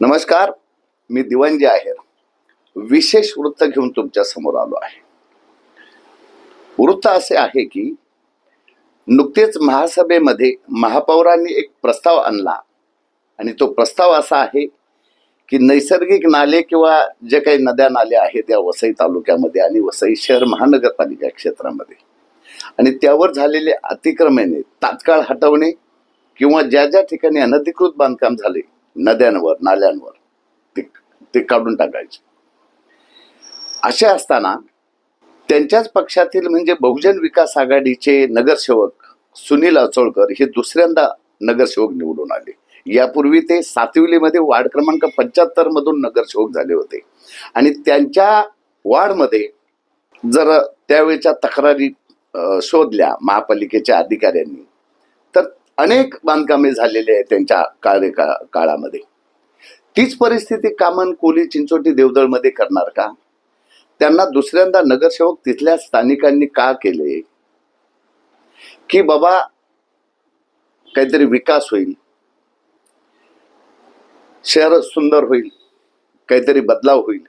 नमस्कार, मी दिवाणजी आहेर. विशेष वृत्त घेऊन तुमच्या समोर आलो आहे. वृत्त असे आहे की नुकतेच महासभेमध्ये महापौरांनी एक प्रस्ताव आणला आणि तो प्रस्ताव असा आहे की नैसर्गिक नाले किंवा जे काही नद्या नाले आहेत या वसई तालुक्यामध्ये आणि वसई शहर महानगरपालिका क्षेत्रामध्ये आणि त्यावर झालेले अतिक्रमणे तात्काळ हटवणे किंवा ज्या ज्या ठिकाणी अनधिकृत बांधकाम झाले नद्यांवर नाल्यांवर ते काढून टाकायचे. असे असताना त्यांच्याच पक्षातील म्हणजे बहुजन विकास आघाडीचे नगरसेवक सुनील अचोळकर हे दुसऱ्यांदा नगरसेवक निवडून आले. यापूर्वी ते सातविलीमध्ये वार्ड क्रमांक 75 मधून नगरसेवक झाले होते आणि त्यांच्या वार्डमध्ये जर त्यावेळेच्या तक्रारी शोधल्या महापालिकेच्या अधिकाऱ्यांनी तर अनेक बांधकामे झालेले आहेत त्यांच्या काळामध्ये. तीच परिस्थिती कामन कोली चिंचोटी देवदळमध्ये करणार का? त्यांना दुसऱ्यांदा नगरसेवक तिथल्या स्थानिकांनी का केले की बाबा काहीतरी विकास होईल, शहर सुंदर होईल, काहीतरी बदलाव होईल,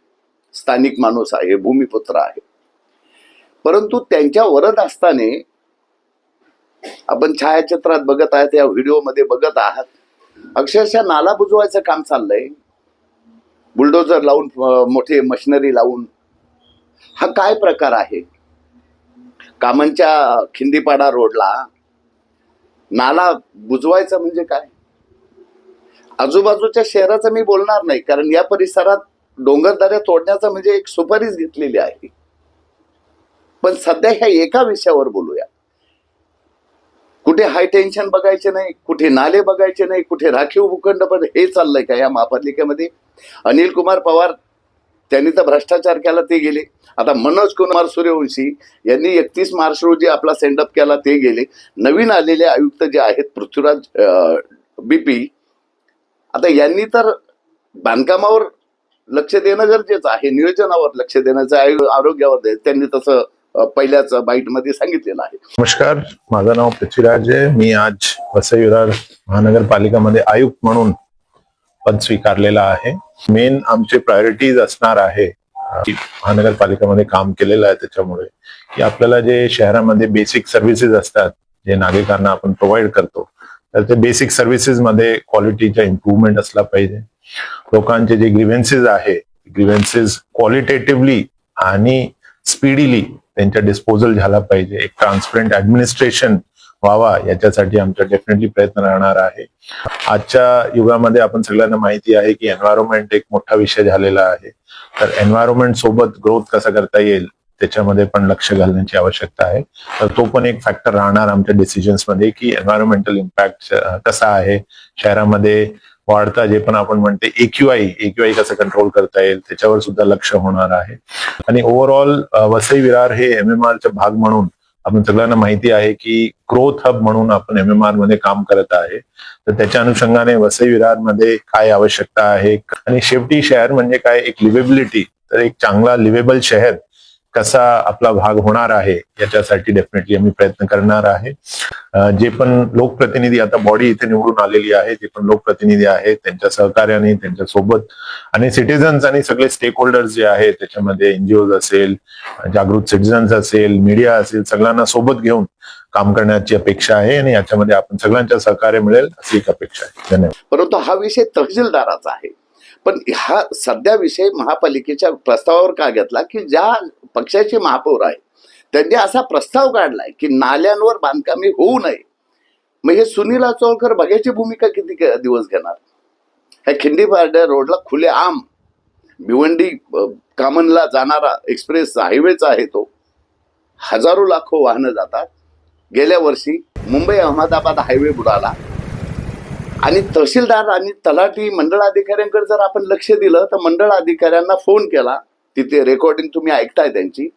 स्थानिक माणूस आहे, भूमिपुत्र आहे. परंतु त्यांच्या वरद असताना आपण छायाचित्रात बघत आहात, या व्हिडिओमध्ये बघत आहात, अक्षरशः नाला बुजवायचं काम चाललंय, बुलडोजर लावून, मोठी मशिनरी लावून. हा काय प्रकार आहे? कामनच्या खिंडीपाडा रोडला नाला बुजवायचा म्हणजे काय? आजूबाजूच्या शहराचं मी बोलणार नाही, कारण या परिसरात डोंगरदऱ्या तोडण्याचा म्हणजे एक सुपारीच घेतलेली आहे. पण सध्या ह्या एका विषयावर बोलूया. कुठे हाय टेन्शन बघायचे नाही, कुठे नाले बघायचे नाही, कुठे राखीव भूखंड, पण हे चाललंय का या महापालिकेमध्ये? अनिल कुमार पवार त्यांनी तर भ्रष्टाचार केला, ते गेले. आता मनोज कुमार सूर्यवंशी यांनी 31 मार्च रोजी आपला सेंडअप केला, ते गेले. नवीन आलेले आयुक्त जे आहेत पृथ्वीराज बीपी, आता यांनी तर बांधकामावर लक्ष देणं गरजेचं आहे, नियोजनावर लक्ष देण्याचं, आरोग्यावर त्यांनी तसं पहिल्याच बाईट मध्ये सांगितलेलं आहे. नमस्कार, माझं नाव पृथ्वीराज आहे. मी आज वसई विरार महानगरपालिकामध्ये आयुक्त म्हणून पद स्वीकारलेला आहे. मेन आमचे प्रायोरिटीज असणार आहे की महानगरपालिकामध्ये काम केलेलं आहे त्याच्यामुळे की आपल्याला जे शहरामध्ये बेसिक सर्व्हिसेस असतात जे नागरिकांना आपण प्रोव्हाइड करतो, तर ते बेसिक सर्व्हिसेस मध्ये क्वालिटीचा इम्प्रूव्हमेंट असला पाहिजे. लोकांचे जे ग्रीव्हन्सेस आहे, ग्रीव्हन्सेस क्वालिटेटिव्हली आणि स्पीडीली त्यांचा डिस्पोजल झाला पाहिजे. एक ट्रान्सपरंट ऍडमिनिस्ट्रेशन व्हावा याच्यासाठी आमचा डेफिनेटली प्रयत्न राहणार आहे. आजच्या युगामध्ये आपण सगळ्यांना माहिती आहे की एन्व्हायरमेंट एक मोठा विषय झालेला आहे. तर एन्व्हायरमेंट सोबत ग्रोथ कसा करता येईल त्याच्यामध्ये पण लक्ष घालण्याची आवश्यकता आहे. तर तो पण एक फॅक्टर राहणार आमच्या डिसिजन्स मध्ये की एन्व्हायरमेंटल इम्पॅक्ट कसा आहे शहरामध्ये वाढता, जे पण आपण म्हणते एक्यूआय कसं कंट्रोल करता येईल त्याच्यावर सुद्धा लक्ष होणार आहे. आणि ओव्हरऑल वसई विरार हे MMRचा भाग म्हणून आपण सगळ्यांना माहिती आहे की ग्रोथ हब म्हणून आपण MMR मध्ये काम करत आहे. तर त्याच्या अनुषंगाने वसई विरार मध्ये काय आवश्यकता आहे आणि शेवटी शहर म्हणजे काय, एक लिव्हेबिलिटी, तर एक चांगला लिव्हेबल शहर कसा आपला भाग होणार आहे याच्यासाठी डेफिनेटली आम्ही प्रयत्न करणार आहे. जे पण लोकप्रतिनिधी आता बॉडी इथे निवडून आलेली आहे, जे पण लोकप्रतिनिधी आहेत त्यांच्या सहकार्याने, त्यांच्या सोबत आणि सिटीजन्स आणि सगळे स्टेक होल्डर्स जे आहेत त्याच्यामध्ये NGOs असेल, जागृत सिटीजन्स असेल, मीडिया असेल, सगळ्यांना सोबत घेऊन काम करण्याची अपेक्षा आहे आणि याच्यामध्ये आपण सगळ्यांच्या सहकार्य मिळेल अशी एक अपेक्षा आहे. धन्यवाद. परंतु हा विषय तहसीलदाराचा आहे. पण हा सध्या विषय महापालिकेच्या प्रस्तावावर का घेतला की ज्या पक्षाचे महापौर आहे त्यांनी असा प्रस्ताव काढलाय की नाल्यांवर बांधकामे होऊ नये. मग हे सुनील अचोळकर बघायची भूमिका किती दिवस घेणार? ह्या खिंडीपाडा रोडला खुले आम भिवंडी कामनला जाणारा एक्सप्रेस हायवेचा आहे, तो हजारो लाखो वाहनं जातात. गेल्या वर्षी मुंबई अहमदाबाद हायवे बुडाला आणि तहसीलदार आणि तलाठी मंडळ अधिकाऱ्यांकडे जर आपण लक्ष दिलं तर मंडळ अधिकाऱ्यांना फोन केला, तिथे रेकॉर्डिंग तुम्ही ऐकताय त्यांची.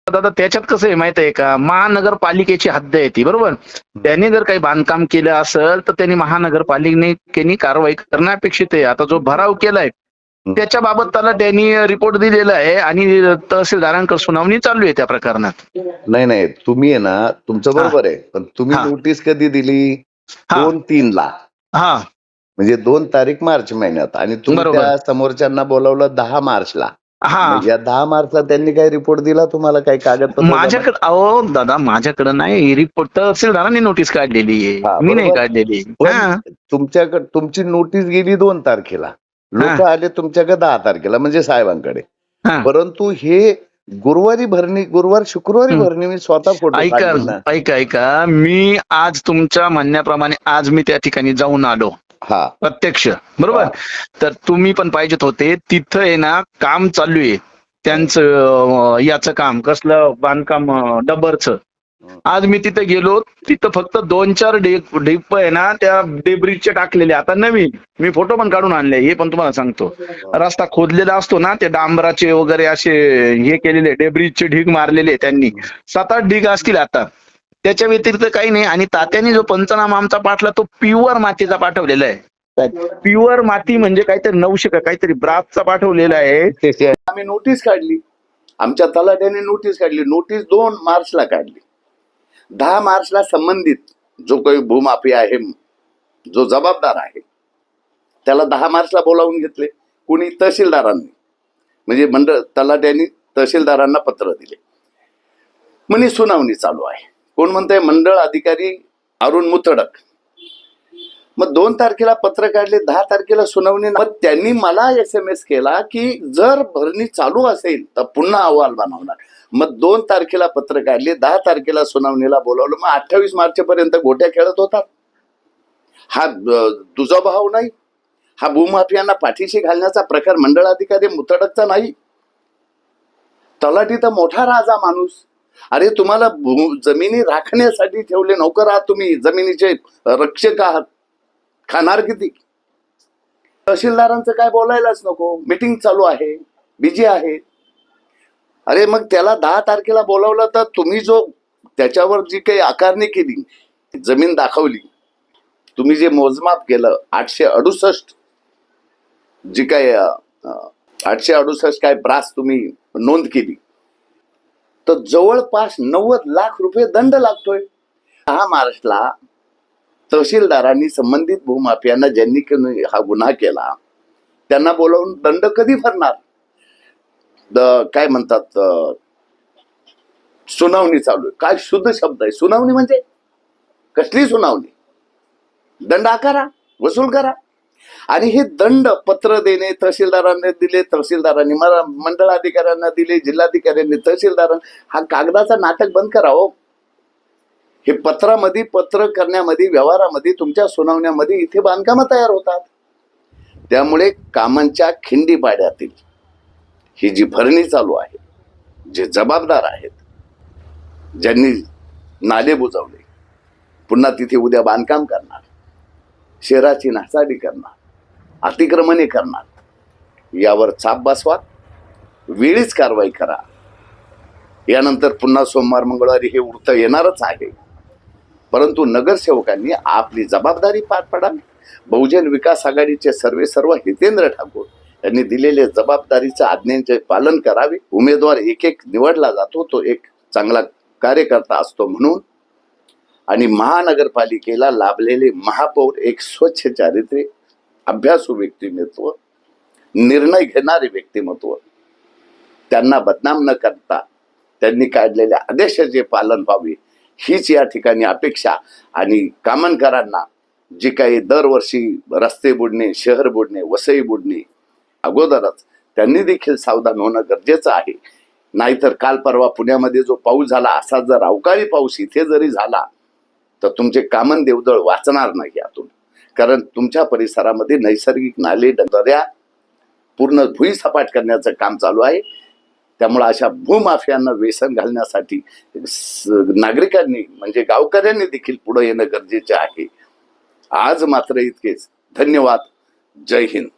दादा त्याच्यात कसं आहे माहित आहे का, महानगरपालिकेची हद्द आहे ती, बरोबर. त्यांनी जर काही बांधकाम केलं असेल तर त्यांनी महानगरपालिकेने कारवाई करणं अपेक्षित आहे. आता जो भराव केलाय त्याच्या बाबत त्याला त्यांनी रिपोर्ट दिलेला आहे आणि तहसीलदारांकडे सुनावणी चालू आहे त्या प्रकरणात. नाही, तुम्ही आहे ना, तुमचं बरोबर आहे, पण तुम्ही नोटीस कधी दिली? 2-3 ला. हा म्हणजे 2 तारीख मार्च महिन्यात आणि तुम्ही बरोबर. त्या समोरच्यांना बोलावलं 10 मार्चला. हा मग या 10 मार्चला त्यांनी काही रिपोर्ट दिला तुम्हाला, काही कागदपत्र जमा? माझ्याकडे अहो दादा माझ्याकडे नाही रिपोर्ट, तहसीलदारांनी नोटीस काढलेली हा, आहे, मी नाही बरोबर. काढलेली. पण हा तुमच्याकडे तुमची नोटीस गेली 2 तारखेला, लोक हा. आले तुमच्याकडे 10 तारखेला म्हणजे साहेबांकडे. हा. परंतु हे गुरुवार शुक्रवारी हं. भरणी मी स्वतः फोटो ऐका काढले ना. ऐका ऐका मी आज तुमच्या म्हणण्याप्रमाणे आज मी त्या ठिकाणी जाऊन आलो हा प्रत्यक्ष, बरोबर. हा. तर तुम्ही पण पाहिजेत होते तिथं आहे ना, काम चालू आहे त्यांचं, याचं काम कसलं बांधकाम, डबरचं. आज मी तिथे गेलो, तिथं फक्त 2-4 ढीप आहे ना त्या डेब्रिजचे टाकलेले, आता नवीन मी फोटो पण काढून आणले, हे पण तुम्हाला सांगतो. रस्ता खोदलेला असतो ना, ते डांबराचे वगैरे असे हे केलेले डेब्रिजचे ढीग मारलेले त्यांनी, 7-8 ढीग असतील आता. त्याच्या व्यतिरिक्त काही नाही. आणि तात्याने जो पंचनामा आमचा पाठला तो प्युअर मातीचा पाठवलेला आहे. प्युअर माती म्हणजे काहीतरी 900 का काहीतरी ब्रासचा पाठवलेला आहे. आम्ही नोटीस काढली, आमच्या तलाट्याने नोटीस काढली. नोटीस 2 मार्चला काढली. 10 मार्चला संबंधित जो काही भूमाफिया आहे, जो जबाबदार आहे, त्याला 10 मार्चला बोलावून घेतले. कुणी? तहसीलदारांनी, म्हणजे मंडळ तलाट्यांनी तहसीलदारांना पत्र दिले. म्हणे सुनावणी चालू आहे. कोण म्हणतंय? मंडळ अधिकारी अरुण मुतडक. मग 2 तारखेला पत्र काढले, 10 तारखेला सुनावणी. मग त्यांनी मला SMS केला की जर भरणी चालू असेल तर पुन्हा अहवाल बनवणार. मग 2 तारखेला पत्र काढले, 10 तारखेला सुनावणीला बोलावलं. मग 28 मार्च पर्यंत गोट्या खेळत होतात. हा तुझा भाव नाही, हा भूमाफियांना पाठीशी घालण्याचा प्रकार मंडळ अधिकारी मुतडकचा नाही. तलाठी तर मोठा राजा माणूस. अरे तुम्हाला जमिनी राखण्यासाठी ठेवले नोकर आहात तुम्ही, जमिनीचे रक्षक आहात, खाणार किती? तहसीलदारांचं काय बोलायलाच नको, मीटिंग चालू आहे, बिझी आहे. अरे मग त्याला 10 तारखेला बोलावलं तर तुम्ही जो त्याच्यावर जी काही आकारणी केली, जमीन दाखवली, तुम्ही जे मोजमाप केलं 868, जी काय 868 काय ब्रास तुम्ही नोंद केली, तर जवळपास 90 लाख रुपये दंड लागतोय. 10 मार्चला तहसीलदारांनी संबंधित भूमाफियांना, ज्यांनी हा गुन्हा केला, त्यांना बोलावून दंड कधी भरणार? काय म्हणतात, सुनावणी चालू आहे. काय शुद्ध शब्द आहे सुनावणी म्हणजे? कसली सुनावणी? दंड आकारा, वसूल करा. आणि हे दंड पत्र देणे, तहसीलदारांनी दिले, तहसीलदारांनी मंडळ अधिकाऱ्यांना दिले, जिल्हाधिकाऱ्यांनी तहसीलदारांना. हा कागदाचा नाटक बंद करा हो. हे पत्रामध्ये, पत्र करण्यामध्ये, व्यवहारामध्ये, तुमच्या सुनावण्यामध्ये इथे बांधकामं तयार होतात. त्यामुळे कामांच्या खिंडीपाड्यातील ही जी भरणी चालू आहे, जे जबाबदार आहेत, ज्यांनी नाले बुजवले, पुन्हा तिथे उद्या बांधकाम करणार, शहराची नासाडी करणार, अतिक्रमणे करणार, यावर चाप बसवा, वेळीच कारवाई करा. यानंतर पुन्हा सोमवार मंगळवारी हे वृत्त येणारच आहे. परंतु नगरसेवकांनी आपली जबाबदारी पार पाडावी. बहुजन विकास आघाडीचे सर्व हितेंद्र ठाकूर यांनी दिलेल्या जबाबदारीचं, आज्ञेचे पालन करावे. उमेदवार एक निवडला जातो, तो एक चांगला कार्यकर्ता असतो म्हणून. आणि महानगरपालिकेला लाभलेले महापौर एक स्वच्छ चारित्र्य, अभ्यासू व्यक्तिमत्व, निर्णय घेणारे व्यक्तिमत्व, त्यांना बदनाम न करता त्यांनी काढलेल्या आदेशाचे पालन व्हावे, हीच या ठिकाणी अपेक्षा. आणि कामनकरांना जे काही दरवर्षी रस्ते बुडणे, शहर बुडणे, वसई बुडणे, अगोदरच त्यांनी देखील सावधान होणं गरजेचं आहे. नाहीतर काल परवा पुण्यामध्ये जो पाऊस झाला, असा जर अवकाळी पाऊस इथे जरी झाला तर तुमचे कामन देवदळ वाचणार नाही यातून. कारण तुमच्या परिसरामध्ये नैसर्गिक नाले, दर्या पूर्ण भुईसपाट करण्याचं काम चालू आहे. त्यामुळे अशा भूमाफियांना व्यसन घालण्यासाठी नागरिकांनी, म्हणजे गावकऱ्यांनी देखील पुढे येणं गरजेचे आहे. आज मात्र इतकेच. धन्यवाद. जय हिंद.